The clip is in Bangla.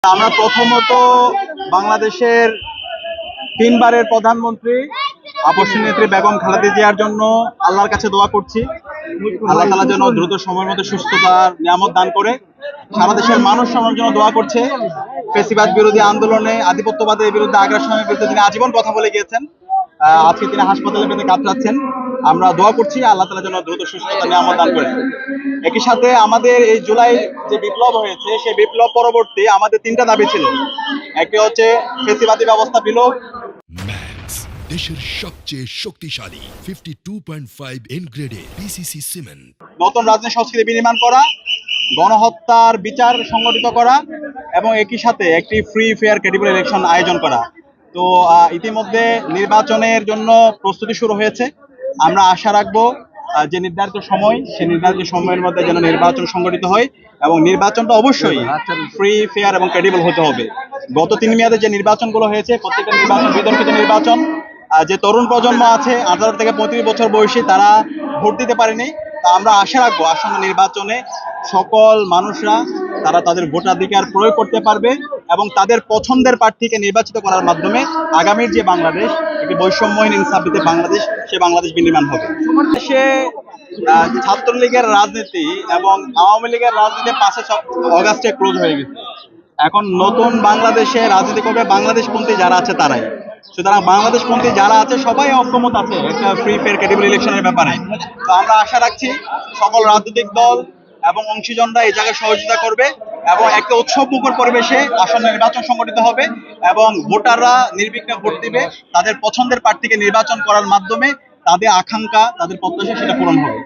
আমরা প্রথমত বাংলাদেশের ৩ বারের প্রধানমন্ত্রী আপসী নেত্রী বেগম খালেদা জিয়ার জন্য আল্লাহর কাছে দোয়া করছি। আল্লাহ তাআলা যেন দ্রুত সময়ের মধ্যে সুস্থতার নিয়ামত দান করে। সারা দেশের মানুষ আমার জন্য দোয়া করছে। ফ্যাসিবাদ বিরোধী আন্দোলনে, আধিপত্যবাদের বিরুদ্ধে, আগ্রাসনের বিরুদ্ধে তিনি আজীবন কথা বলে গিয়েছেন। আজকে তিনি হাসপাতালে পেতে কাতরাচ্ছেন। আমরা দোয়া করছি আল্লাহ তাআলা যেন দ্রুত সুস্থতার নিয়ামত দান করে। একই সাথে আমাদের এই জুলাই যে বিপ্লব হয়েছে, সেই বিপ্লব পরবর্তী আমাদের ৩টা দাবি ছিল। একটি হচ্ছে ফ্যাসিবাদী ব্যবস্থা বিলোপ, ম্যাক্স দেশের সবচেয়ে শক্তিশালী 52.5 এন গ্রেডের পিসিসি সিমেন্ট, নতুন রাজনৈতিক সংস্কৃতি বিনির্মাণ করা, গণহত্যার বিচার সংগঠিত করা এবং একই সাথে একটি ফ্রি ফেয়ার ক্রেডিবল ইলেকশন আয়োজন করা। তো ইতিমধ্যে নির্বাচনের জন্য প্রস্তুতি শুরু হয়েছে। আমরা আশা রাখবো যে নির্ধারিত সময়, সেই নির্ধারিত সময়ের মধ্যে যেন নির্বাচন সংগঠিত হয় এবং নির্বাচনটা অবশ্যই ফ্রি ফেয়ার এবং ক্রেডিবল হতে হবে। গত 3 মেয়াদে যে নির্বাচনগুলো হয়েছে, প্রত্যেকটা নির্বাচন বিতর্কিত নির্বাচন। যে তরুণ প্রজন্ম আছে 18 থেকে 35 বছর বয়সী, তারা ভোট দিতে পারেনি। তা আমরা আশা রাখবো আসন্ন নির্বাচনে সকল মানুষরা তারা তাদের ভোটাধিকার প্রয়োগ করতে পারবে এবং তাদের পছন্দের প্রার্থীকে নির্বাচিত করার মাধ্যমে আগামীর যে বাংলাদেশ, একটি বৈষম্যহীন ইনসাফভিত্তিক বাংলাদেশ, সে বাংলাদেশ বিনির্মাণ হবে। দেশে ছাত্রলীগের রাজনীতি এবং আওয়ামী লীগের রাজনীতি 5 অগাস্টে ক্লোজ হয়ে গেছে। এখন নতুন বাংলাদেশে রাজনীতি করবে বাংলাদেশপন্থী যারা আছে তারাই। সুতরাং বাংলাদেশপন্থী যারা আছে সবাই অক্ষমত আছে একটা ফ্রি ফেয়ার ক্রেডিবল ইলেকশনের ব্যাপারে। তো আমরা আশা রাখছি সকল রাজনৈতিক দল এবং অংশীজনরা এই জায়গায় সহযোগিতা করবে এবং একটা উৎসবমুখর পরিবেশে আসন্ন নির্বাচন সংগঠিত হবে এবং ভোটাররা নির্বিঘ্নে ভোট দিবে। তাদের পছন্দের প্রার্থীকে নির্বাচন করার মাধ্যমে তাদের আকাঙ্ক্ষা, তাদের প্রত্যাশা সেটা পূরণ হবে।